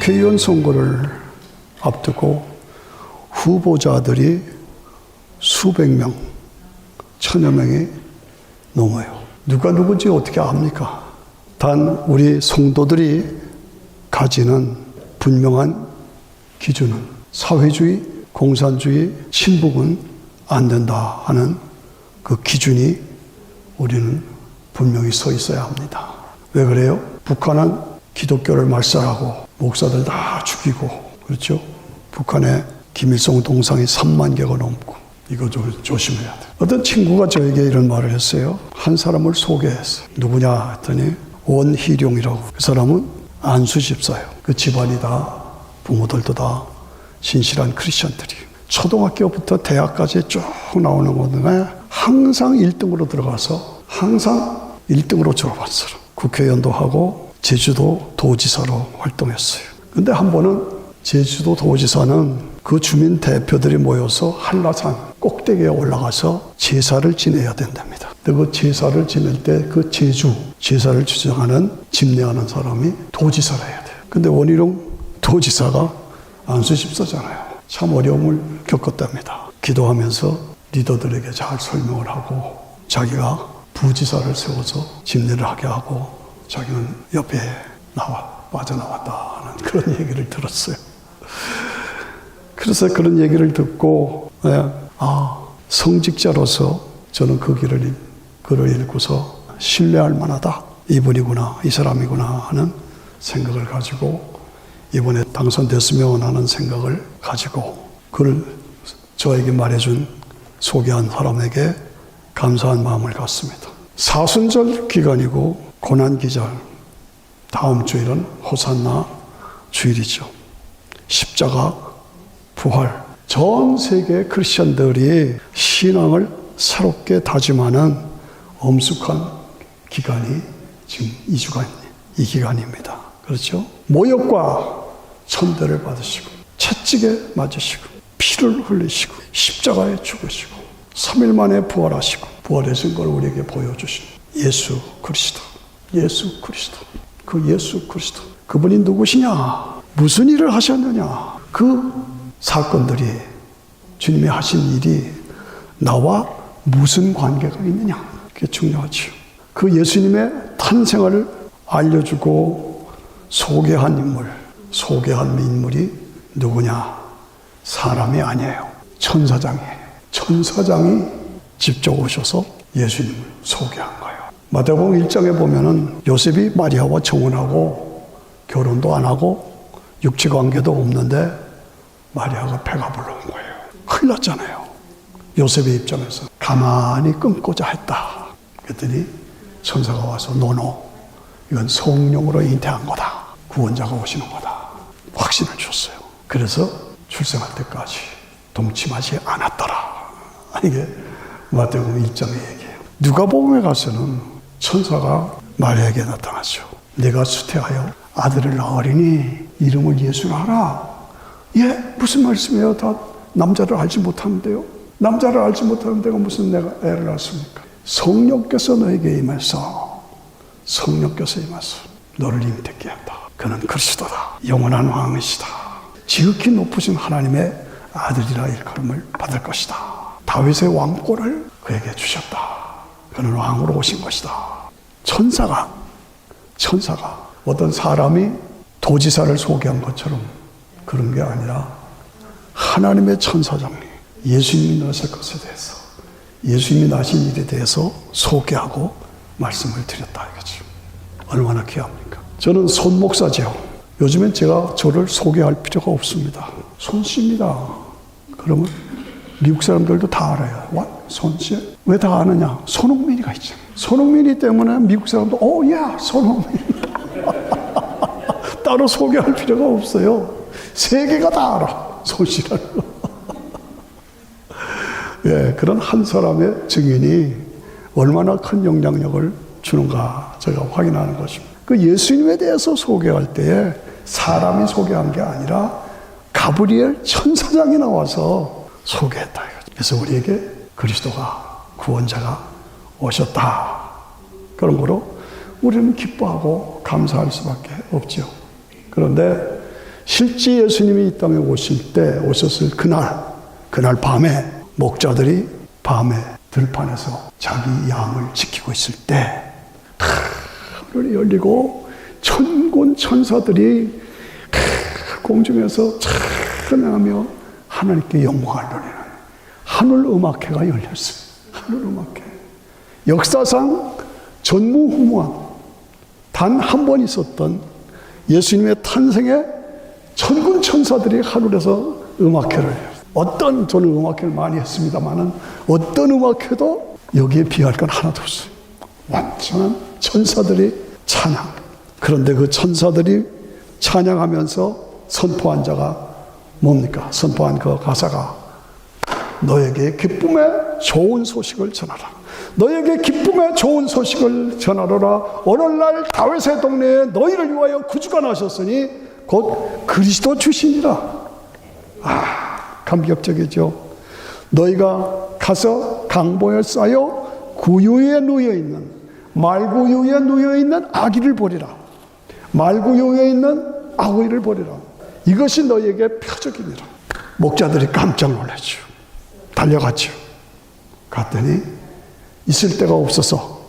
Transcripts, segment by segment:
국회의원 선거를 앞두고 후보자들이 수백 명, 천여 명이 넘어요. 누가 누군지 어떻게 압니까? 단 우리 성도들이 가지는 분명한 기준은 사회주의, 공산주의, 친북은 안 된다 하는 그 기준이 우리는 분명히 서 있어야 합니다. 왜 그래요? 북한은 기독교를 말살하고 목사들 다 죽이고, 그렇죠? 북한에 김일성 동상이 3만 개가 넘고, 이거 좀 조심해야 돼. 어떤 친구가 저에게 이런 말을 했어요. 한 사람을 소개했어요. 누구냐 했더니 원희룡이라고. 그 사람은 안수 집사예요. 그 집안이 다, 부모들도 다 신실한 크리스천들이에요. 초등학교부터 대학까지 쭉 나오는 거에 항상 1등으로 들어가서 항상 1등으로 졸업한 사람. 국회의원도 하고 제주도 도지사로 활동했어요. 근데 한 번은 제주도 도지사는 그 주민 대표들이 모여서 한라산 꼭대기에 올라가서 제사를 지내야 된답니다. 근데 그 제사를 지낼 때 그 제사를 주장하는 집례하는 사람이 도지사라 해야 돼요. 근데 원희룡 도지사가 안수 집사잖아요. 참 어려움을 겪었답니다. 기도하면서 리더들에게 잘 설명을 하고 자기가 부지사를 세워서 집례를 하게 하고 자기는 옆에 빠져나왔다 하는 그런 얘기를 들었어요. 그래서 그런 얘기를 듣고 성직자로서 저는 그 글을 읽고서 신뢰할 만하다. 이분이구나, 이 사람이구나 하는 생각을 가지고 이번에 당선됐으면 하는 생각을 가지고 그를 저에게 말해준 소개한 사람에게 감사한 마음을 갖습니다. 사순절 기간이고 고난기절, 다음 주일은 호산나 주일이죠. 십자가 부활, 전 세계 크리스천들이 신앙을 새롭게 다짐하는 엄숙한 기간이 지금 이 기간입니다. 그렇죠? 모욕과 천대를 받으시고 채찍에 맞으시고 피를 흘리시고 십자가에 죽으시고 3일 만에 부활하시고 부활하신 걸 우리에게 보여주신 예수 그리스도. 그 예수 그리스도. 그분이 누구시냐? 무슨 일을 하셨느냐? 그 사건들이, 주님이 하신 일이 나와 무슨 관계가 있느냐? 그게 중요하죠. 그 예수님의 탄생을 알려주고 소개한 인물이 누구냐? 사람이 아니에요. 천사장이에요. 천사장이 직접 오셔서 예수님을 소개한 거예요. 마태복음 1장에 보면은 요셉이 마리아와 정혼하고 결혼도 안 하고 육체 관계도 없는데 마리아가 배가 불러온 거예요. 큰일 났잖아요. 요셉의 입장에서 가만히 끊고자 했다. 그랬더니 천사가 와서 노노, 이건 성령으로 잉태한 거다. 구원자가 오시는 거다. 확신을 줬어요. 그래서 출생할 때까지 동침하지 않았더라. 이게 마태복음 1장의 얘기예요. 누가복음에 가서는 천사가 마리아에게 나타났죠. 내가 수태하여 아들을 낳으리니 이름을 예수라 하라. 예, 무슨 말씀이에요? 다 남자를 알지 못하는데요. 남자를 알지 못하는 데가 무슨 내가 애를 낳습니까? 성령께서 너에게 임해서 너를 잉태케 한다. 그는 그리스도다. 영원한 왕이시다. 지극히 높으신 하나님의 아들이라 일컬음을 받을 것이다. 다윗의 왕권을 그에게 주셨다. 그는 왕으로 오신 것이다. 천사가 어떤 사람이 도지사를 소개한 것처럼 그런 게 아니라 하나님의 천사장이 예수님이 나실 것에 대해서, 예수님이 나신 일에 대해서 소개하고 말씀을 드렸다 이거죠. 얼마나 귀합니까? 저는 손목사죠. 요즘엔 제가 저를 소개할 필요가 없습니다. 손씨입니다. 그러면 미국 사람들도 다 알아요. 손씨? 왜 다 아느냐? 손흥민이가 있잖아요. 손흥민이 때문에 미국 사람도 손흥민. 따로 소개할 필요가 없어요. 세계가 다 알아. 손씨라는 거. 예, 그런 한 사람의 증인이 얼마나 큰 영향력을 주는가 제가 확인하는 것입니다. 그 예수님에 대해서 소개할 때에 사람이 소개한 게 아니라 가브리엘 천사장이 나와서 소개했다. 그래서 우리에게 그리스도가, 구원자가 오셨다. 그런 거로 우리는 기뻐하고 감사할 수밖에 없죠. 그런데 실제 예수님이 이 땅에 오셨을 그날 밤에 목자들이 밤에 들판에서 자기 양을 지키고 있을 때 하늘이 열리고 천군 천사들이 공중에서 찬양하며 하나님께 영광을 돌리는 하늘음악회가 열렸습니다. 하늘음악회. 역사상 전무후무한 단 한 번 있었던 예수님의 탄생에 천군 천사들이 하늘에서 음악회를 해요. 저는 음악회를 많이 했습니다만은 어떤 음악회도 여기에 비할 건 하나도 없어요. 완전한 천사들이 찬양. 그런데 그 천사들이 찬양하면서 선포한 자가 뭡니까? 선포한 그 가사가 너에게 기쁨의 좋은 소식을 전하라. 너에게 기쁨의 좋은 소식을 전하노라. 오늘날 다윗의 동네에 너희를 위하여 구주가 나셨으니 곧 그리스도 주시니라. 감격적이죠. 너희가 가서 강보에 쌓여 구유에 누여있는 말구유에 누여있는 아기를 보리라. 말구유에 있는 아기를 보리라. 이것이 너희에게 표적이니라. 목자들이 깜짝 놀랐죠. 달려갔죠. 갔더니 있을 데가 없어서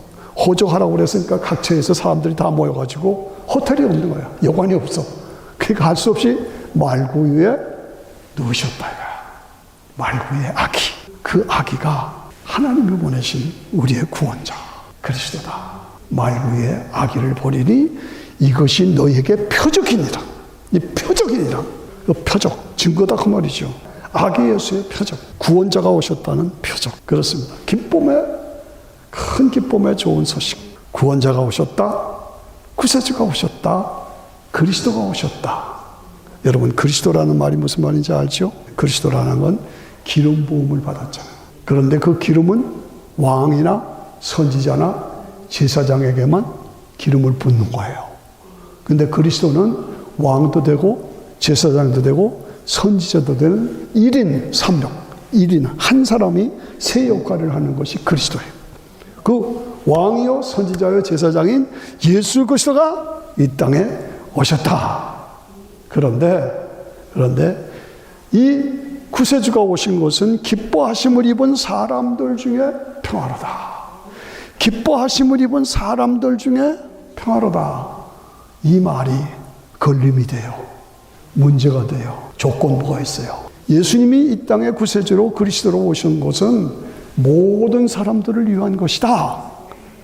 호적하라고 그랬으니까 각처에서 사람들이 다 모여가지고 호텔이 없는 거야. 여관이 없어. 그러니까 할 수 없이 말구유에 누우셨다 이거야. 말구유의 아기. 그 아기가 하나님이 보내신 우리의 구원자 그리스도다. 말구유의 아기를 보리니 이것이 너희에게 표적이니라. 이 표적이니라. 그 표적, 증거다 그 말이죠. 아기 예수의 표적, 구원자가 오셨다는 표적. 그렇습니다. 큰 기쁨의 좋은 소식. 구원자가 오셨다. 구세주가 오셨다. 그리스도가 오셨다. 여러분, 그리스도라는 말이 무슨 말인지 알죠? 그리스도라는 건 기름 부음을 받았잖아요. 그런데 그 기름은 왕이나 선지자나 제사장에게만 기름을 붓는 거예요. 근데 그리스도는 왕도 되고 제사장도 되고 선지자도 되는 1인 3역, 1인 한 사람이 세 역할을 하는 것이 그리스도예요. 그 왕이요 선지자요 제사장인 예수 그리스도가 이 땅에 오셨다. 그런데 이 구세주가 오신 것은 기뻐하심을 입은 사람들 중에 평화로다. 기뻐하심을 입은 사람들 중에 평화로다. 이 말이 걸림이 돼요. 문제가 돼요. 조건부가 있어요. 예수님이 이 땅에 구세주로 그리스도로 오신 것은 모든 사람들을 위한 것이다.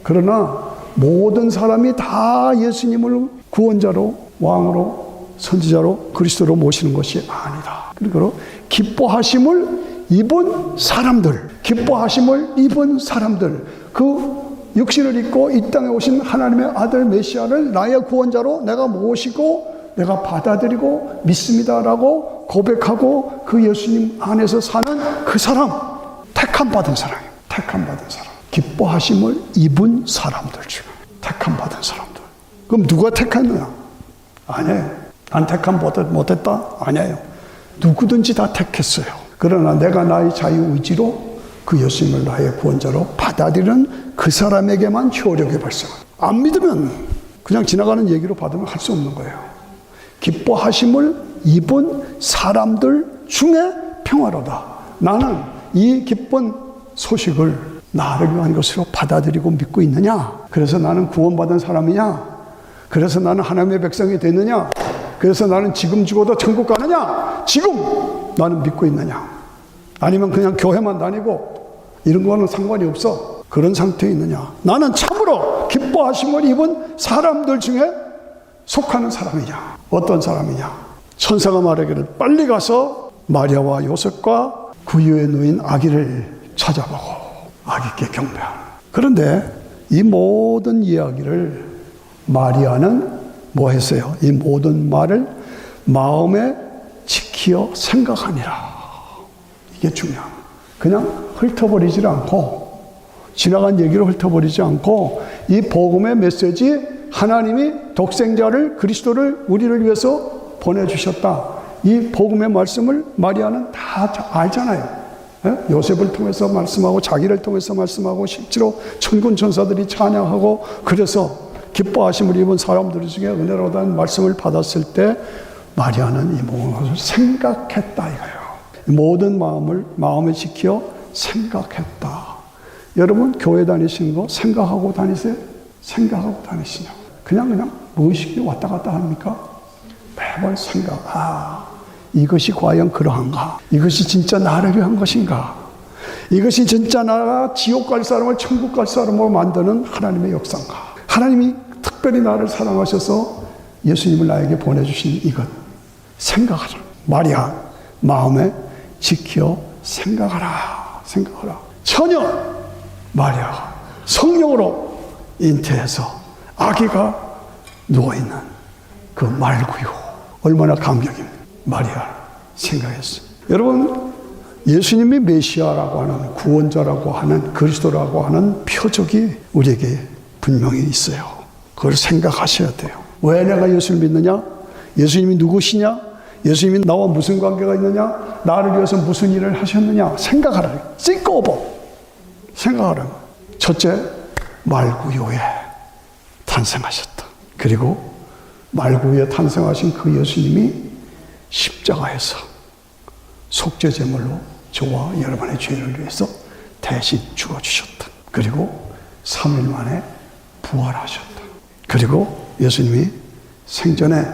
그러나 모든 사람이 다 예수님을 구원자로, 왕으로, 선지자로, 그리스도로 모시는 것이 아니다. 그리고 기뻐하심을 입은 사람들, 그 육신을 입고 이 땅에 오신 하나님의 아들 메시아를 나의 구원자로 내가 모시고 내가 받아들이고 믿습니다라고 고백하고 그 예수님 안에서 사는 그 사람, 택함받은 사람이에요. 택함받은 사람. 기뻐하심을 입은 사람들 중에 택함받은 사람들. 그럼 누가 택했느냐? 아니에요. 난 택함 못했다? 아니에요. 누구든지 다 택했어요. 그러나 내가 나의 자유의지로 그 예수님을 나의 구원자로 받아들이는 그 사람에게만 효력이 발생합니다. 안 믿으면 그냥 지나가는 얘기로 받으면 할 수 없는 거예요. 기뻐하심을 입은 사람들 중에 평화로다. 나는 이 기쁜 소식을 나를 위한 것으로 받아들이고 믿고 있느냐? 그래서 나는 구원받은 사람이냐? 그래서 나는 하나님의 백성이 됐느냐? 그래서 나는 지금 죽어도 천국 가느냐? 지금 나는 믿고 있느냐? 아니면 그냥 교회만 다니고 이런 거는 상관이 없어. 그런 상태에 있느냐? 나는 참으로 기뻐하심을 입은 사람들 중에 속하는 사람이냐? 어떤 사람이냐? 천사가 말하기를 빨리 가서 마리아와 요셉과 구유에 누인 아기를 찾아보고 아기께 경배하라. 그런데 이 모든 이야기를 마리아는 뭐 했어요? 이 모든 말을 마음에 지키어 생각하니라. 이게 중요합니다. 그냥 훑어버리지 않고 지나간 얘기를 훑어버리지 않고 이 복음의 메시지 하나님이 독생자를 그리스도를 우리를 위해서 보내주셨다. 이 복음의 말씀을 마리아는 다 알잖아요. 요셉을 통해서 말씀하고 자기를 통해서 말씀하고 실제로 천군 천사들이 찬양하고 그래서 기뻐하심을 입은 사람들 중에 은혜로운 말씀을 받았을 때 마리아는 이 모든 것을 생각했다 이거예요. 모든 마음을 지켜 생각했다. 여러분 교회 다니시는 거 생각하고 다니세요? 생각하고 다니시냐? 그냥 무의식이 왔다 갔다 합니까? 매번 생각. 이것이 과연 그러한가? 이것이 진짜 나를 위한 것인가? 이것이 진짜 나가 지옥 갈 사람을 천국 갈 사람으로 만드는 하나님의 역사인가? 하나님이 특별히 나를 사랑하셔서 예수님을 나에게 보내주신 이것 생각하라. 마리아 마음에 지켜 생각하라. 처녀 마리아가 성령으로 잉태해서 아기가 누워있는 그 말구유 얼마나 감격입니까? 마리아 생각했어요. 여러분 예수님이 메시아라고 하는 구원자라고 하는 그리스도라고 하는 표적이 우리에게 분명히 있어요. 그걸 생각하셔야 돼요. 왜 내가 예수를 믿느냐? 예수님이 누구시냐? 예수님이 나와 무슨 관계가 있느냐? 나를 위해서 무슨 일을 하셨느냐? 생각하라. think over. 생각하라. 첫째, 말구유에 탄생하셨다. 그리고 말구유에 탄생하신 그 예수님이 십자가에서 속죄제물로 저와 여러분의 죄를 위해서 대신 죽어주셨다. 그리고 3일 만에 부활하셨다. 그리고 예수님이 생전에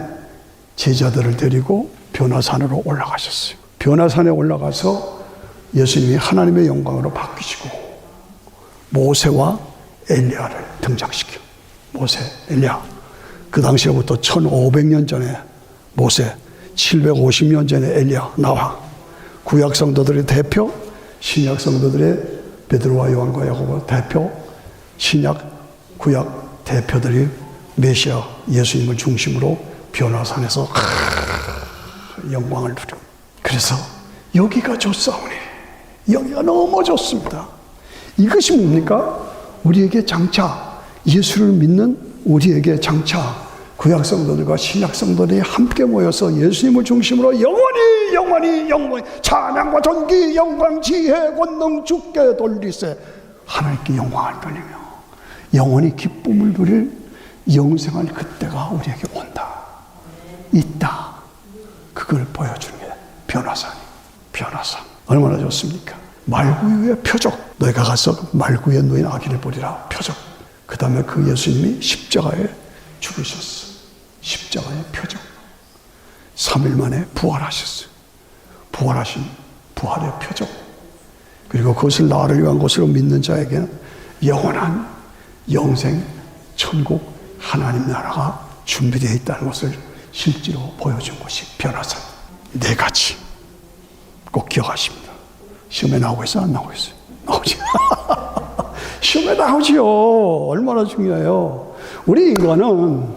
제자들을 데리고 변화산으로 올라가셨어요. 변화산에 올라가서 예수님이 하나님의 영광으로 바뀌시고 모세와 엘리야를 등장시켜. 모세, 엘리야. 그 당시로부터 1500년 전에 모세, 750년 전에 엘리야 나와. 구약 성도들의 대표, 신약 성도들의 베드로와 요한과 야고보 대표, 신약 구약 대표들이 메시아 예수님을 중심으로 변화산에서 영광을 누려. 그래서 여기가 좋사오니 여기가 너무 좋습니다. 이것이 뭡니까? 우리에게 장차 예수를 믿는 우리에게 장차 구약 성도들과 신약 성도들이 함께 모여서 예수님을 중심으로 영원히 찬양과 존귀 영광 지혜 권능 주께 돌리세 하나님께 영광을 돌리며 영원히 기쁨을 누릴 영생할 그때가 우리에게 온다. 있다. 그걸 보여주는 게 변화산. 얼마나 좋습니까? 말구유의 표적. 너희가 가서 말구유에 놓인 아기를 보리라. 표적. 그 다음에 그 예수님이 십자가에 죽으셨어. 십자가의 표적. 3일 만에 부활하셨어요. 부활하신 부활의 표적. 그리고 그것을 나를 위한 것으로 믿는 자에게는 영원한 영생, 천국, 하나님 나라가 준비되어 있다는 것을 실제로 보여준 것이 변화산. 4가지 꼭 기억하십니다. 시험에 나오고 있어요? 안 나오고 있어요? 나오지. 시험에 나오지요. 얼마나 중요해요. 우리 인간은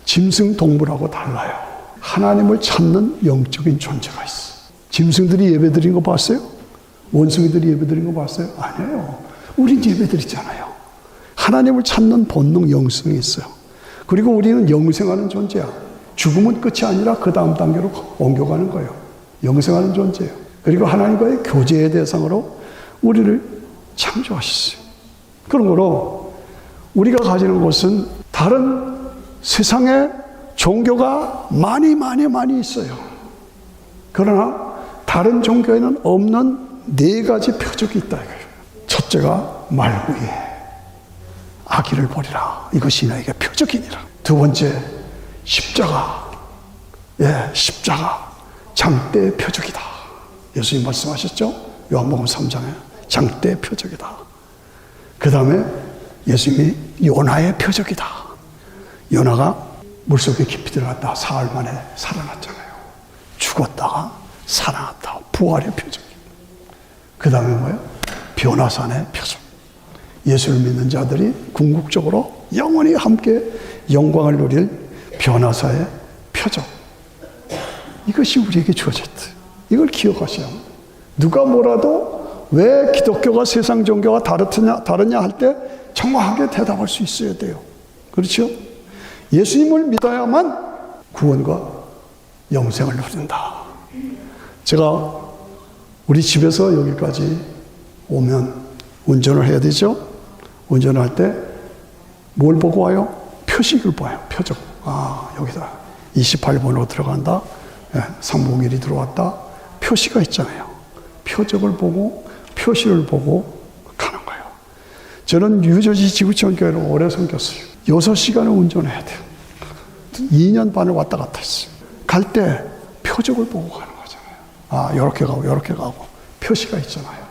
짐승 동물하고 달라요. 하나님을 찾는 영적인 존재가 있어. 짐승들이 예배드린 거 봤어요? 원숭이들이 예배드린 거 봤어요? 아니에요. 우린 예배드리잖아요. 하나님을 찾는 본능 영성이 있어요. 그리고 우리는 영생하는 존재야. 죽음은 끝이 아니라 그 다음 단계로 옮겨가는 거예요. 영생하는 존재예요. 그리고 하나님과의 교제의 대상으로 우리를 창조하셨어요. 그러므로 우리가 가지는 것은 다른 세상에 종교가 많이 있어요. 그러나 다른 종교에는 없는 4가지 표적이 있다 이거예요. 첫째가 말구유에 아기를 보리라. 이것이 너에게 표적이니라. 2번째 십자가. 십자가 장대의 표적이다. 예수님 말씀하셨죠? 요한복음 3장에 장대의 표적이다. 그 다음에 예수님이 요나의 표적이다. 요나가 물속에 깊이 들어갔다 사흘 만에 살아났잖아요. 죽었다가 살아났다. 부활의 표적. 그 다음에 뭐예요? 변화산의 표적. 예수를 믿는 자들이 궁극적으로 영원히 함께 영광을 누릴 변화사의 표적. 이것이 우리에게 주어졌다. 이걸 기억하셔야 합니다. 누가 뭐라도 왜 기독교가 세상 종교가 다르냐 할 때 정확하게 대답할 수 있어야 돼요. 그렇죠? 예수님을 믿어야만 구원과 영생을 누린다. 제가 우리 집에서 여기까지 오면 운전을 해야 되죠? 운전을 할 때 뭘 보고 와요? 표식을 봐요. 표적. 여기다 28번으로 들어간다. 상봉일이 들어왔다. 표시가 있잖아요. 표적을 보고 표시를 보고 가는 거예요. 저는 뉴저지 지구촌 교회를 오래 섬겼어요. 6시간을 운전해야 돼요. 2년 반을 왔다 갔다 했어요. 갈 때 표적을 보고 가는 거잖아요. 아, 이렇게 가고 이렇게 가고 표시가 있잖아요.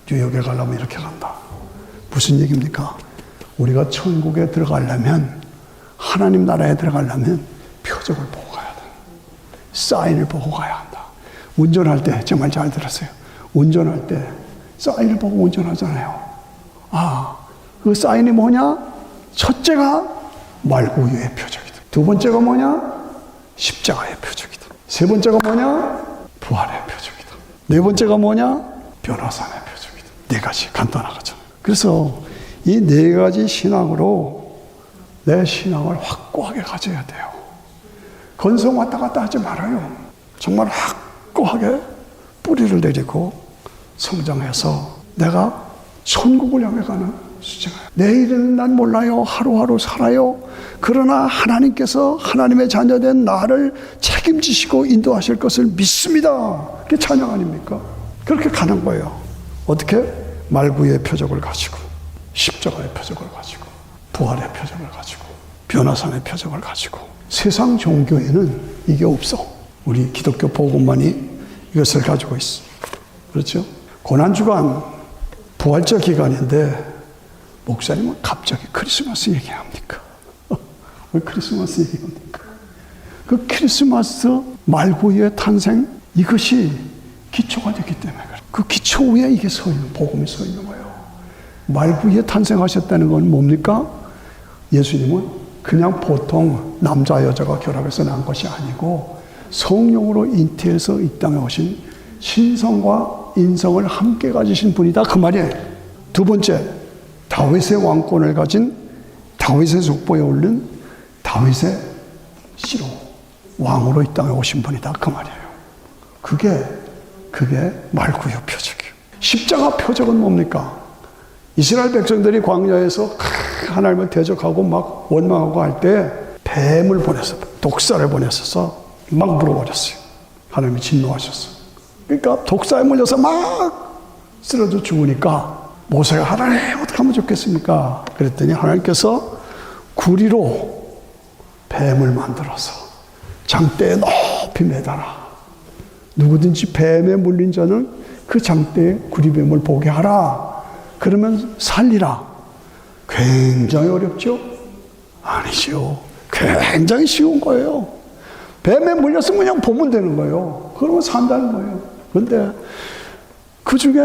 뉴욕에 가려면 이렇게 간다. 무슨 얘기입니까? 우리가 천국에 들어가려면, 하나님 나라에 들어가려면 표적을 보고 가야 돼. 사인을 보고 가야 한다. 운전할 때 정말 잘 들었어요. 운전할 때 사인을 보고 운전하잖아요. 아, 그 사인이 뭐냐? 첫째가 말구유의 표적이다. 두 번째가 뭐냐? 십자가의 표적이다. 세 번째가 뭐냐? 부활의 표적이다. 네 번째가 뭐냐? 변화산의 표적이다. 네 가지 간단하잖아요. 그래서 이 네 가지 신앙으로 내 신앙을 확고하게 가져야 돼요. 건성 왔다 갔다 하지 말아요. 정말 확고하게 뿌리를 내리고 성장해서 내가 천국을 향해 가는 수정이에요. 내일은 난 몰라요. 하루하루 살아요. 그러나 하나님께서 하나님의 자녀된 나를 책임지시고 인도하실 것을 믿습니다. 그게 찬양 아닙니까? 그렇게 가는 거예요. 어떻게? 말구의 표적을 가지고, 십자가의 표적을 가지고, 부활의 표적을 가지고, 변화산의 표적을 가지고. 세상 종교에는 이게 없어. 우리 기독교 복음만이 이것을 가지고 있어. 그렇죠? 고난주간 부활절 기간인데 목사님은 갑자기 크리스마스 얘기합니까? 왜 크리스마스 얘기합니까? 그 크리스마스 말구의 탄생, 이것이 기초가 되기 때문에 그래요. 그 기초 위에 이게 서 있는, 복음이 서 있는 거예요. 말구에 탄생하셨다는 건 뭡니까? 예수님은 그냥 보통 남자 여자가 결합해서 난 것이 아니고 성령으로 잉태해서 이 땅에 오신 신성과 인성을 함께 가지신 분이다, 그 말이에요. 두 번째, 다윗의 왕권을 가진, 다윗의 족보에 오른 다윗의 씨로 왕으로 이 땅에 오신 분이다, 그 말이에요. 그게 말구의 표적이에요. 십자가 표적은 뭡니까? 이스라엘 백성들이 광야에서 하나님을 대적하고 막 원망하고 할 때 뱀을 보내서, 독사를 보내서 막 물어버렸어요. 하나님이 진노하셨어. 그러니까 독사에 물려서 막 쓰러져 죽으니까 모세가 하나님 어떻게 하면 좋겠습니까? 그랬더니 하나님께서 구리로 뱀을 만들어서 장대에 높이 매달아. 누구든지 뱀에 물린 자는 그 장대에 구리뱀을 보게 하라. 그러면 살리라. 굉장히 어렵죠? 아니죠. 굉장히 쉬운 거예요. 뱀에 물렸으면 그냥 보면 되는 거예요. 그러면 산다는 거예요. 그런데 그 중에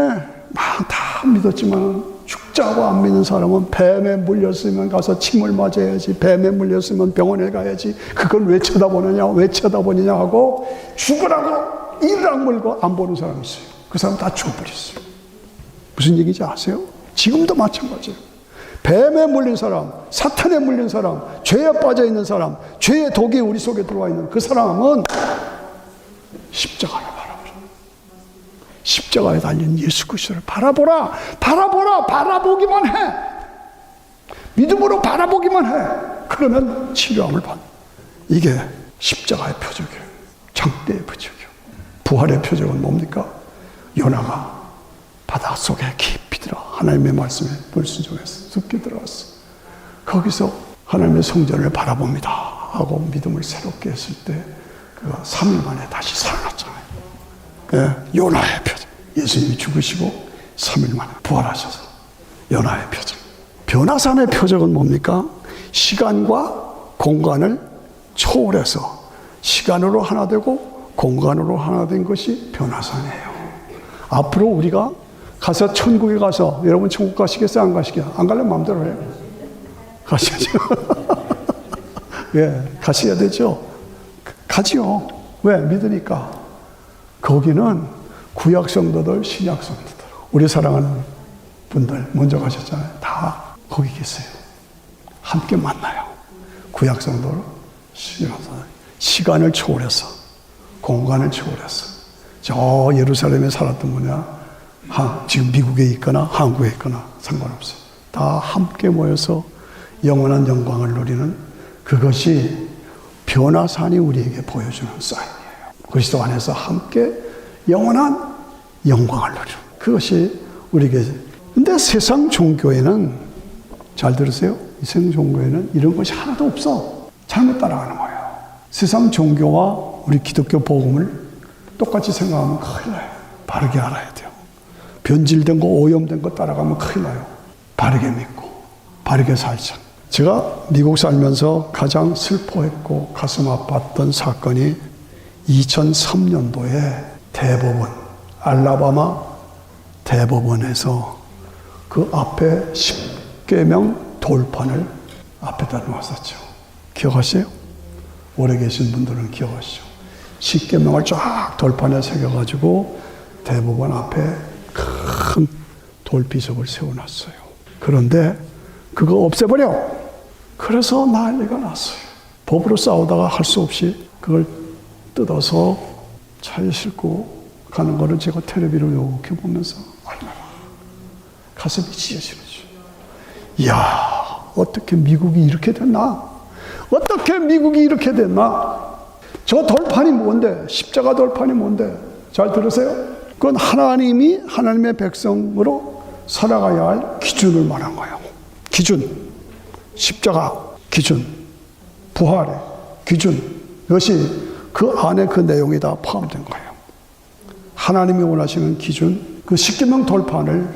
막 다 믿었지만 죽자고 안 믿는 사람은 뱀에 물렸으면 가서 침을 맞아야지, 뱀에 물렸으면 병원에 가야지, 그걸 왜 쳐다보느냐, 왜 쳐다보느냐 하고 죽으라고 이를 악물고 안 보는 사람이 있어요. 그 사람 다 죽어버렸어요. 무슨 얘기인지 아세요? 지금도 마찬가지예요. 뱀에 물린 사람, 사탄에 물린 사람, 죄에 빠져 있는 사람, 죄의 독이 우리 속에 들어와 있는 그 사람은 십자가를 바라보라. 십자가에 달린 예수 그리스도를 바라보라. 바라보라. 바라보기만 해. 믿음으로 바라보기만 해. 그러면 치료함을 받는. 이게 십자가의 표적이에요. 장대의 표적이에요. 부활의 표적은 뭡니까? 요나가 바닷속에 깊이 들어 하나님의 말씀에 불순종해서 깊게 들어갔어. 거기서 하나님의 성전을 바라봅니다 하고 믿음을 새롭게 했을 때 그가 3일 만에 다시 살아났잖아요. 예, 요나의 표적. 예수님이 죽으시고 3일 만에 부활하셔서 요나의 표적. 변화산의 표적은 뭡니까? 시간과 공간을 초월해서 시간으로 하나 되고 공간으로 하나 된 것이 변화산이에요. 앞으로 우리가 가서 천국에 가서, 여러분 천국 가시겠어요? 안 가시겠어요? 안 가려면 마음대로 해요. 가시죠. 예, 가셔야 되죠. 가지요. 왜? 믿으니까. 거기는 구약 성도들, 신약 성도들, 우리 사랑하는 분들 먼저 가셨잖아요. 다 거기 계세요. 함께 만나요. 구약 성도들, 신약 성도들. 시간을 초월해서, 공간을 초월해서. 저 예루살렘에 살았던 분이야. 지금 미국에 있거나 한국에 있거나 상관없어요. 다 함께 모여서 영원한 영광을 누리는 그것이 변화산이 우리에게 보여주는 사인이에요. 그리스도 안에서 함께 영원한 영광을 누리는 그것이 우리에게. 근데 세상 종교에는, 잘 들으세요, 세상 종교에는 이런 것이 하나도 없어. 잘못 따라가는 거예요. 세상 종교와 우리 기독교 복음을 똑같이 생각하면 큰일 나요. 바르게 알아야 돼요. 변질된 거, 오염된 거 따라가면 큰일 나요. 바르게 믿고 바르게 살자. 제가 미국 살면서 가장 슬퍼했고 가슴 아팠던 사건이 2003년도에 대법원, 알라바마 대법원에서 그 앞에 10계명 돌판을 앞에다 놓았었죠. 기억하세요? 오래 계신 분들은 기억하시죠? 10계명을 쫙 돌판에 새겨가지고 대법원 앞에 큰 돌비석을 세워놨어요. 그런데 그거 없애버려. 그래서 난리가 났어요. 법으로 싸우다가 할 수 없이 그걸 뜯어서 차에 싣고 가는 거를 제가 텔레비를 이렇게 보면서 얼마나 가슴이 찢어지는지. 이야, 어떻게 미국이 이렇게 됐나? 어떻게 미국이 이렇게 됐나? 저 돌판이 뭔데? 십자가 돌판이 뭔데? 잘 들으세요? 그건 하나님이 하나님의 백성으로 살아가야 할 기준을 말한 거예요. 기준. 십자가 기준. 부활의 기준. 이것이 그 안에 그 내용이 다 포함된 거예요. 하나님이 원하시는 기준, 그 십계명 돌판을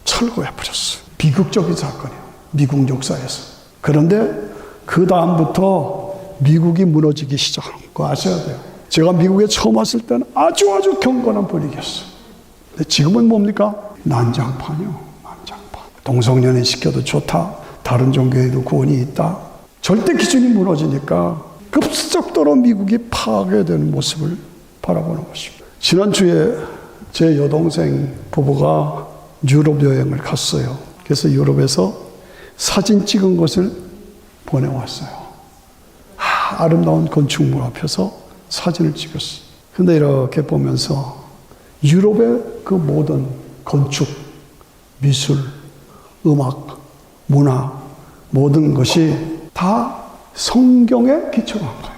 철거해버렸어요. 비극적인 사건이에요. 미국 역사에서. 그런데 그 다음부터 미국이 무너지기 시작한 거 아셔야 돼요. 제가 미국에 처음 왔을 때는 아주 경건한 분위기였어요. 근데 지금은 뭡니까? 난장판이요. 난장판. 동성연애 시켜도 좋다. 다른 종교에도 구원이 있다. 절대 기준이 무너지니까 급속도로 미국이 파괴되는 모습을 바라보는 것입니다. 지난주에 제 여동생 부부가 유럽 여행을 갔어요. 그래서 유럽에서 사진 찍은 것을 보내왔어요. 아름다운 건축물 앞에서 사진을 찍었어요. 근데 이렇게 보면서 유럽의 그 모든 건축, 미술, 음악, 문화, 모든 것이 다 성경에 기초한 거예요.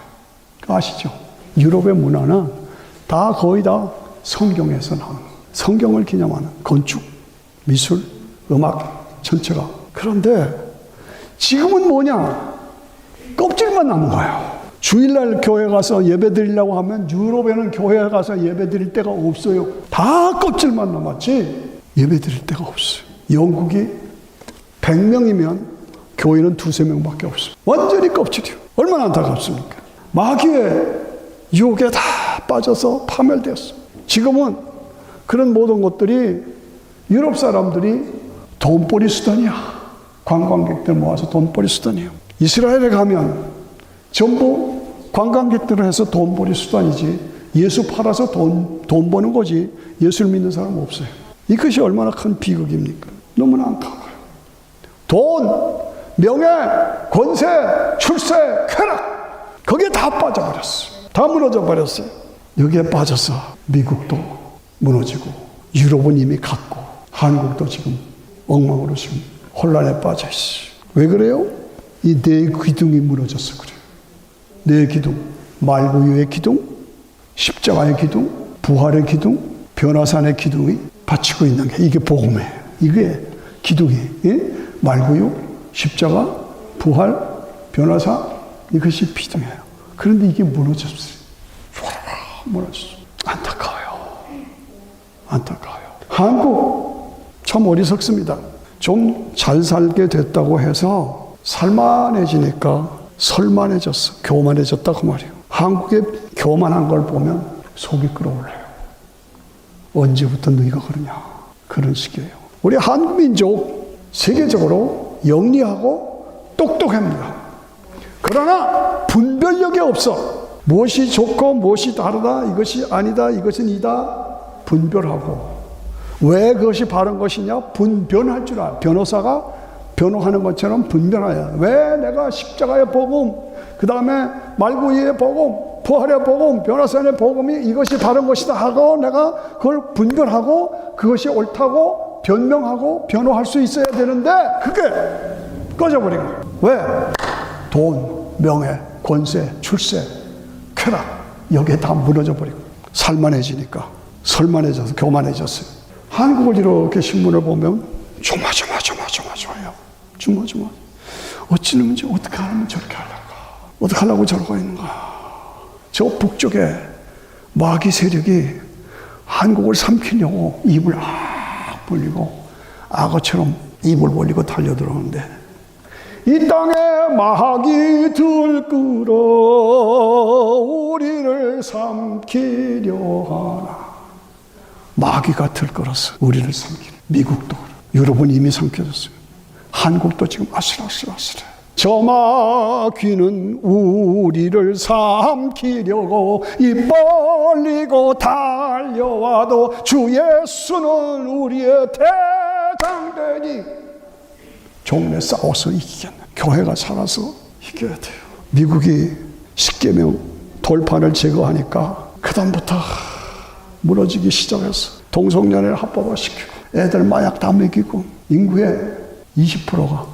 아시죠? 유럽의 문화는 다 거의 다 성경에서 나오는 거예요. 성경을 기념하는 건축, 미술, 음악 전체가. 그런데 지금은 뭐냐? 껍질만 남은 거예요. 주일날 교회 가서 예배 드리려고 하면 유럽에는 교회 가서 예배 드릴 데가 없어요. 다 껍질만 남았지 예배 드릴 데가 없어요. 영국이 100명이면 교회는 2-3명밖에 없어요. 완전히 껍질이요. 얼마나 안타깝습니까? 마귀의 유혹에 다 빠져서 파멸되었어요. 지금은 그런 모든 것들이 유럽 사람들이 돈벌이 수단이야. 관광객들 모아서 돈벌이 수단이에요. 이스라엘에 가면 전부 관광객들을 해서 돈벌이 수단이지 예수 팔아서 돈 버는 거지 예수를 믿는 사람 없어요. 이것이 얼마나 큰 비극입니까? 너무나 안타까워요. 돈, 명예, 권세, 출세, 쾌락 거기에 다 빠져버렸어요. 다 무너져 버렸어요. 여기에 빠져서 미국도 무너지고 유럽은 이미 갔고 한국도 지금 엉망으로 지금 혼란에 빠져 있어요. 왜 그래요? 이 네 기둥이 무너져서 그래요. 네 기둥, 말구유의 기둥, 십자가의 기둥, 부활의 기둥, 변화산의 기둥이 받치고 있는 게 이게 복음이에요. 이게 기둥이 말구유, 십자가, 부활, 변화산 이것이 기둥이에요. 그런데 이게 무너졌어요. 무너졌어요. 안타까워요. 한국 참 어리석습니다. 좀 잘 살게 됐다고 해서 살만해지니까 설만해졌어. 교만해졌다 그 말이에요. 한국의 교만한 걸 보면 속이 끓어올라요. 언제부터 너희가 그러냐. 그런 식이에요. 우리 한국 민족 세계적으로 영리하고 똑똑합니다. 그러나 분별력이 없어. 무엇이 좋고 무엇이 다르다, 이것이 아니다, 이것은 이다 분별하고. 왜 그것이 바른 것이냐? 분별할 줄 알아. 변호사가 변호하는 것처럼 분별해야. 왜 내가 십자가의 복음, 그 다음에 말구유의 복음, 부활의 복음, 변호사의 복음이 이것이 바른 것이다 하고 내가 그걸 분별하고 그것이 옳다고 변명하고 변호할 수 있어야 되는데 그게 꺼져버린 거예요. 왜? 돈, 명예, 권세, 출세, 쾌락 여기에 다 무너져 버리고 살만해지니까 설만해져서 교만해졌어요. 한국을 이렇게 신문을 보면 조마조마해요. 조마조마. 어찌는 어떻게 하면 저렇게 하려고, 어떻게 하려고 저러고 있는가. 저 북쪽에 마귀 세력이 한국을 삼키려고 입을 벌리고 악어처럼 입을 벌리고 달려들어오는데, 이 땅에 마귀 들끓어 우리를 삼키려 하나. 마귀가 들끓어서 우리를 삼키려. 미국도 유럽은 이미 삼켜졌어요. 한국도 지금 아슬아슬해. 저 마귀는 우리를 삼키려고 입 벌리고 달려와도 주 예수는 우리의 대장되니 종래 싸워서 이기겠네. 교회가 살아서 이겨야 돼요. 미국이 십계명 돌판을 제거하니까 그다음부터 무너지기 시작했어. 동성연애를 합법화시키고 애들 마약 다 먹이고 인구의 20%가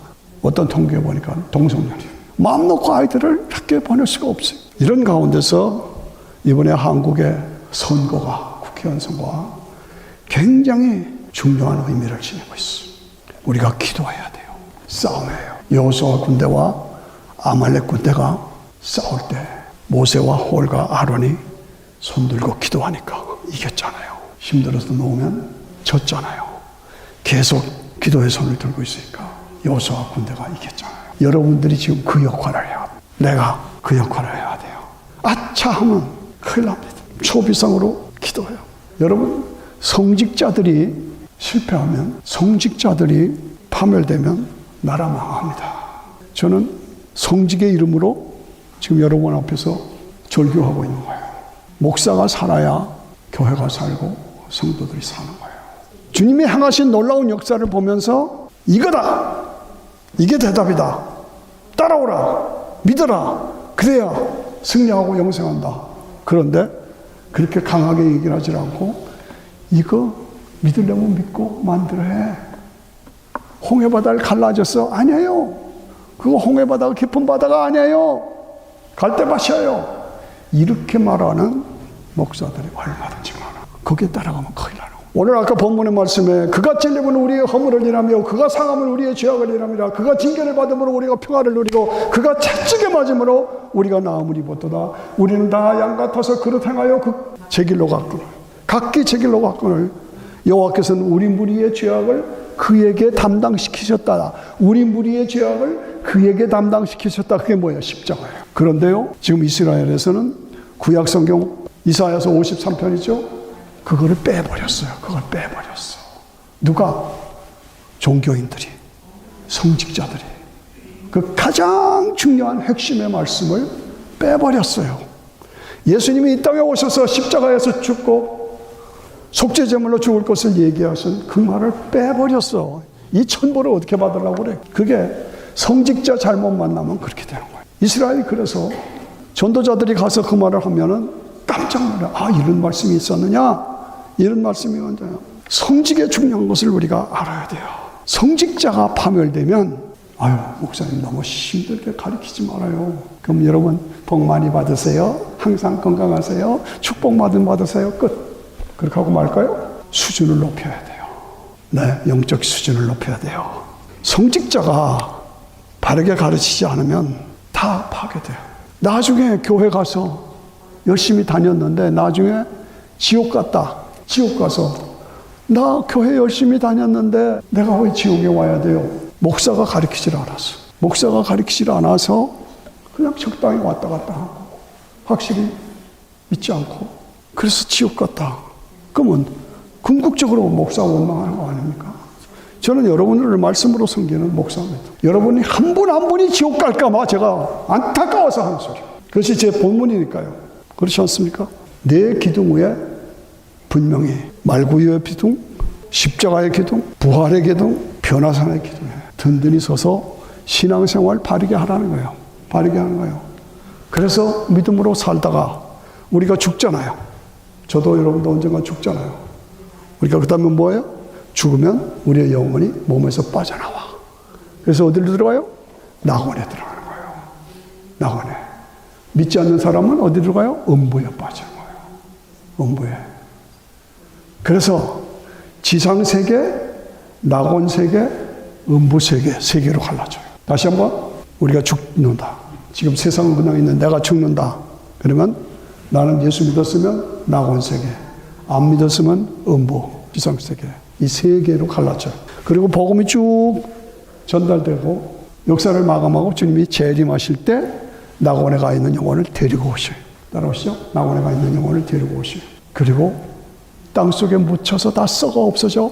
어떤 통계에 보니까 동성연애예요. 마음 놓고 아이들을 학교에 보낼 수가 없어요. 이런 가운데서 이번에 한국의 선거가, 국회의원 선거가 굉장히 중요한 의미를 지니고 있어요. 우리가 기도해야 돼요. 싸움이에요. 여호수아 군대와 아말렉 군대가 싸울 때 모세와 홀과 아론이 손들고 기도하니까 이겼잖아요. 힘들어서 놓으면 졌잖아요. 계속 기도의 손을 들고 있으니까 여호수아 군대가 이겼잖아요. 여러분들이 지금 그 역할을 해야 돼요. 내가 그 역할을 해야 돼요. 아차 하면 큰일 납니다. 초비상으로 기도해요. 여러분, 성직자들이 실패하면, 성직자들이 파멸되면 나라 망합니다. 저는 성직의 이름으로 지금 여러분 앞에서 절규하고 있는 거예요. 목사가 살아야 교회가 살고 성도들이 사는 거예요. 주님이 행하신 놀라운 역사를 보면서 이거다! 이게 대답이다. 따라오라. 믿어라. 그래야 승리하고 영생한다. 그런데 그렇게 강하게 얘기를 하지 않고 이거 믿으려면 믿고 만들어 해. 홍해바다를 갈라졌어. 아니에요. 그거 홍해바다가 깊은 바다가 아니에요. 갈대밭이에요. 이렇게 말하는 목사들이 얼마든지 많아. 거기에 따라가면 큰일 나는 거예요. 오늘 아까 본문의 말씀에 그가 찔림은 우리의 허물을 인하며 그가 상함은 우리의 죄악을 인함이라. 그가 징계를 받음으로 우리가 평화를 누리고 그가 채찍에 맞음으로 우리가 나음을 입었도다. 우리는 다 양 같아서 그릇 행하여 제 길로 갔거늘. 각기 제 길로 갔거늘. 여호와께서는 우리 무리의 죄악을 그에게 담당시키셨다. 우리 무리의 죄악을 그에게 담당시키셨다. 그게 뭐예요? 십자가예요. 그런데요, 지금 이스라엘에서는 구약 성경 이사야서 53편이죠. 그거를 빼버렸어요. 그걸 빼버렸어. 누가? 종교인들이, 성직자들이 그 가장 중요한 핵심의 말씀을 빼버렸어요. 예수님이 이 땅에 오셔서 십자가에서 죽고 속죄제물로 죽을 것을 얘기하신 그 말을 빼버렸어. 이 천벌을 어떻게 받으려고 그래? 그게 성직자 잘못 만나면 그렇게 되는 거예요. 이스라엘이 그래서 전도자들이 가서 그 말을 하면은 깜짝 놀라. 아, 이런 말씀이 있었느냐? 이런 말씀이 언제냐? 성직의 중요한 것을 우리가 알아야 돼요. 성직자가 파멸되면, 아유, 목사님 너무 힘들게 가르치지 말아요. 그럼 여러분 복 많이 받으세요. 항상 건강하세요. 축복 받으세요. 끝. 그렇게 하고 말까요? 수준을 높여야 돼요. 네, 영적 수준을 높여야 돼요. 성직자가 바르게 가르치지 않으면 다 파괴돼요. 나중에 교회 가서 열심히 다녔는데 나중에 지옥 갔다. 지옥 가서 나 교회 열심히 다녔는데 내가 왜 지옥에 와야 돼요? 목사가 가르치질 않았어. 목사가 가르치질 않아서 그냥 적당히 왔다 갔다 하고 확실히 믿지 않고 그래서 지옥 갔다. 그러면 궁극적으로 목사 원망하는 거 아닙니까? 저는 여러분을 말씀으로 섬기는 목사입니다. 여러분이 한 분 한 분이 지옥 갈까 봐 제가 안타까워서 하는 소리. 그것이 제 본문이니까요. 그렇지 않습니까? 내 기둥 위에 분명히 말구유의 기둥, 십자가의 기둥, 부활의 기둥, 변화산의 기둥에 든든히 서서 신앙생활 바르게 하라는 거예요. 바르게 하는 거예요. 그래서 믿음으로 살다가 우리가 죽잖아요. 저도 여러분도 언젠가 죽잖아요. 우리가 그 다음에 뭐예요? 죽으면 우리의 영혼이 몸에서 빠져나와. 그래서 어디로 들어가요? 낙원에 들어가는 거예요. 낙원에. 믿지 않는 사람은 어디로 가요? 음부에 빠지는 거예요. 음부에. 그래서 지상세계, 낙원세계, 음부세계, 세 개로 갈라져요. 다시 한번, 우리가 죽는다. 지금 세상은 그냥 있는 내가 죽는다. 그러면 나는 예수 믿었으면 낙원세계, 안 믿었으면 음부, 지상세계. 이 세 개로 갈라져요. 그리고 복음이 쭉 전달되고 역사를 마감하고 주님이 재림하실 때 낙원에 가 있는 영혼을 데리고 오셔요. 따라오시죠? 낙원에 가 있는 영혼을 데리고 오셔요. 그리고 땅속에 묻혀서 다 썩어 없어져?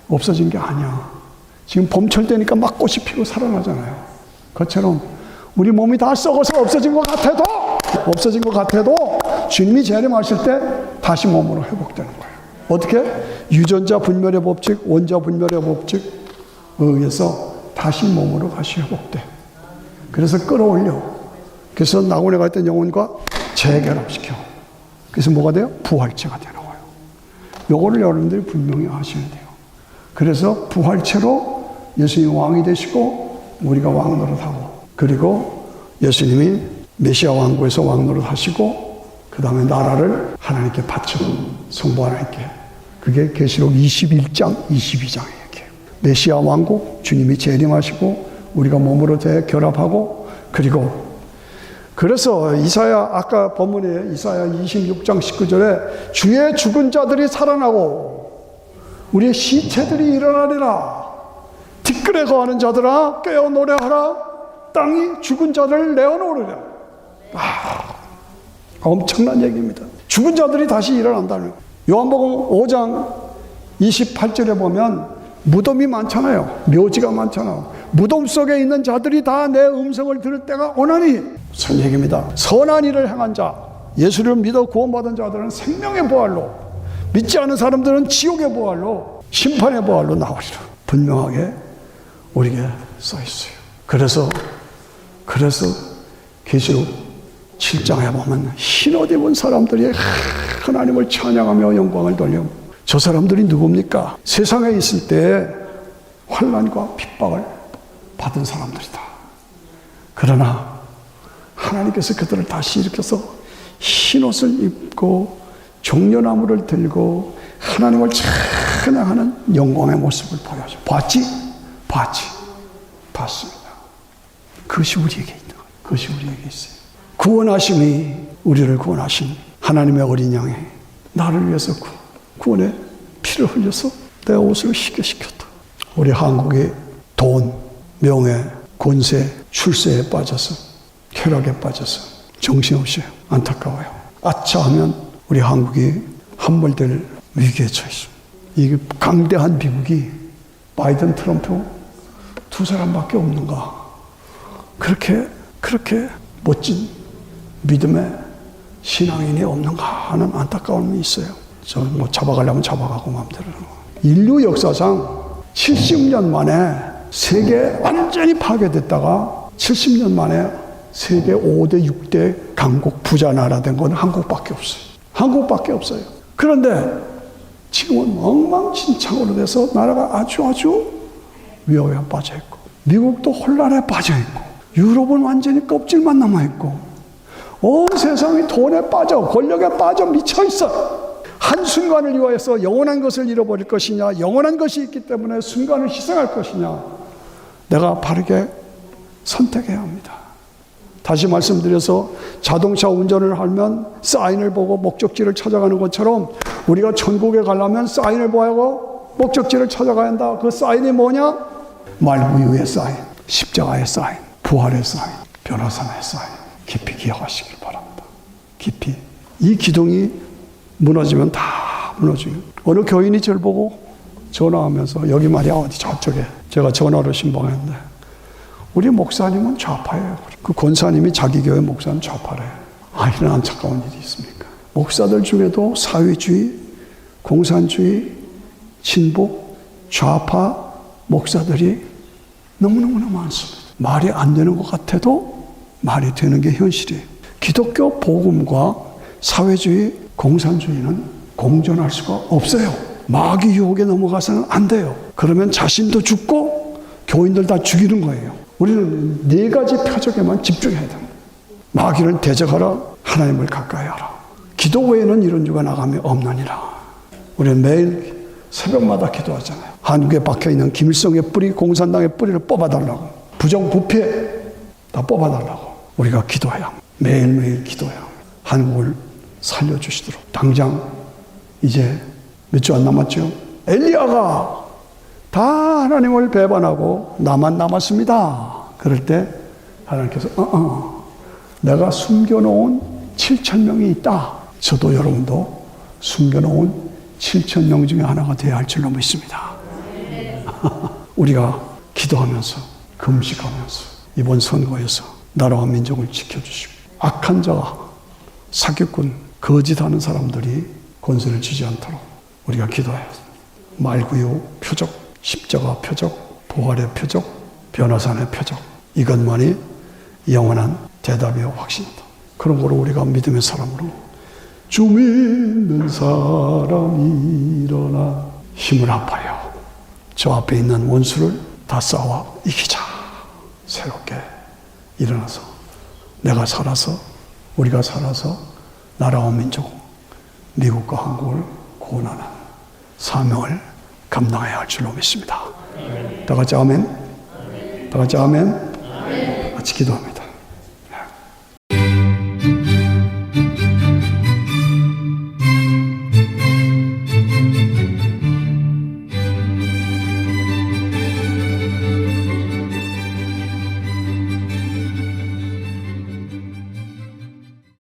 없어진 게 아니야. 지금 봄철 되니까 막 꽃이 피고 살아나잖아요. 그것처럼 우리 몸이 다 썩어서 없어진 것 같아도 주님이 재림하실 때 다시 몸으로 회복되는 거예요. 어떻게? 유전자 분멸의 법칙, 원자 분멸의 법칙에 의해서 다시 몸으로 다시 회복돼. 그래서 끌어올려. 그래서 낙원에 가 있던 영혼과 재결합시켜. 그래서 뭐가 돼요? 부활체가 되는 거예요. 요거를 여러분들이 분명히 아셔야 돼요. 그래서 부활체로 예수님이 왕이 되시고 우리가 왕 노릇하고, 그리고 예수님이 메시아 왕국에서 왕 노릇하시고 그 다음에 나라를 하나님께 바치고 성부 하나님께. 그게 계시록 21장 22장의 얘기예요. 메시아 왕국, 주님이 재림하시고 우리가 몸으로 재결합하고, 그리고 그래서 이사야, 아까 본문에 이사야 26장 19절에 주의 죽은 자들이 살아나고 우리의 시체들이 일어나리라. 티끌에 거하는 자들아 깨어 노래하라. 땅이 죽은 자들을 내어놓으리라. 엄청난 얘기입니다. 죽은 자들이 다시 일어난다는 거예요. 요한복음 5장 28절에 보면 무덤이 많잖아요. 묘지가 많잖아요. 무덤 속에 있는 자들이 다 내 음성을 들을 때가 오나니, 무슨 얘기입니다. 선한 일을 행한 자, 예수를 믿어 구원받은 자들은 생명의 부활로, 믿지 않은 사람들은 지옥의 부활로, 심판의 부활로 나오리라. 분명하게 우리에게 써 있어요. 그래서 계시록 7장에 보면 흰옷 입은 사람들이 하나님을 찬양하며 영광을 돌려. 저 사람들이 누굽니까? 세상에 있을 때 환난과 핍박을 받은 사람들이다. 그러나 하나님께서 그들을 다시 일으켜서 흰옷을 입고 종려나무를 들고 하나님을 찬양하는 영광의 모습을 보여줘. 봤습니다. 그것이 우리에게 있다. 그것이 우리에게 있어요. 구원하심이, 우리를 구원하신 하나님의 어린 양이 나를 위해서 구원의 피를 흘려서 내 옷을 희게 시켰다. 우리 한국이 돈, 명예, 권세, 출세에 빠져서, 쾌락에 빠져서 정신없이 안타까워요. 아차 하면 우리 한국이 함몰될 위기에 처해 있습니다. 이 강대한 미국이 바이든, 트럼프 두 사람밖에 없는가? 그렇게 멋진 믿음의 신앙인이 없는가 하는 안타까움이 있어요. 저 뭐 잡아가려면 잡아가고 마음대로. 인류 역사상 70년 만에 세계 완전히 파괴됐다가 70년 만에 세계 5대, 6대 강국 부자 나라 된 건 한국밖에 없어요. 한국밖에 없어요. 그런데 지금은 엉망진창으로 돼서 나라가 아주 위협에 빠져 있고, 미국도 혼란에 빠져 있고, 유럽은 완전히 껍질만 남아 있고, 온 세상이 돈에 빠져, 권력에 빠져 미쳐 있어. 한순간을 위하여서 영원한 것을 잃어버릴 것이냐, 영원한 것이 있기 때문에 순간을 희생할 것이냐, 내가 바르게 선택해야 합니다. 다시 말씀드려서 자동차 운전을 하면 사인을 보고 목적지를 찾아가는 것처럼 우리가 천국에 가려면 사인을 보고 목적지를 찾아가야 한다. 그 사인이 뭐냐? 말구유의 사인, 십자가의 사인, 부활의 사인, 변화산의 사인. 깊이 기억하시길 바랍니다. 깊이. 이 기둥이 무너지면 다 무너져요. 어느 교인이 저를 보고 전화하면서, 여기 말이야 어디 저쪽에, 제가 전화로 신방했는데 우리 목사님은 좌파예요. 그 권사님이 자기 교회 목사는 좌파래요. 이런 안타까운 일이 있습니까? 목사들 중에도 사회주의, 공산주의, 진보, 좌파 목사들이 너무너무나 많습니다. 말이 안 되는 것 같아도 말이 되는 게 현실이에요. 기독교 복음과 사회주의, 공산주의는 공존할 수가 없어요. 마귀 유혹에 넘어가서는 안 돼요. 그러면 자신도 죽고 교인들 다 죽이는 거예요. 우리는 네 가지 표적에만 집중해야 됩니다. 마귀를 대적하라. 하나님을 가까이 하라. 기도 외에는 이런 주가 나감이 없느니라. 우리는 매일 새벽마다 기도하잖아요. 한국에 박혀있는 김일성의 뿌리, 공산당의 뿌리를 뽑아달라고. 부정부패 다 뽑아달라고. 우리가 기도해야 합니다. 매일매일 기도해야 합니다. 한국을 살려주시도록. 당장 이제 몇 주 안 남았죠? 엘리야가 다 하나님을 배반하고 나만 남았습니다. 그럴 때 하나님께서 내가 숨겨놓은 7,000명이 있다. 저도 여러분도 숨겨놓은 7,000명 중에 하나가 되어야 할 줄로 믿습니다. 우리가 기도하면서 금식하면서 이번 선거에서 나라와 민족을 지켜주시고 악한 자가 사기꾼 거짓하는 사람들이 권세를 쥐지 않도록 우리가 기도해야 합니다. 말구유 표적, 십자가 표적, 부활의 표적, 변화산의 표적, 이것만이 영원한 대답이요 확신이다. 그런 거로 우리가 믿음의 사람으로 주 믿는 사람이 일어나 힘을 합하여 저 앞에 있는 원수를 다 싸워 이기자. 새롭게 일어나서 내가 살아서 우리가 살아서 나라와 민족, 미국과 한국을 구원하는 사명을 감당해야 할 줄로 믿습니다. 다 같이 아멘. 다 같이 아멘. 같이 기도합니다.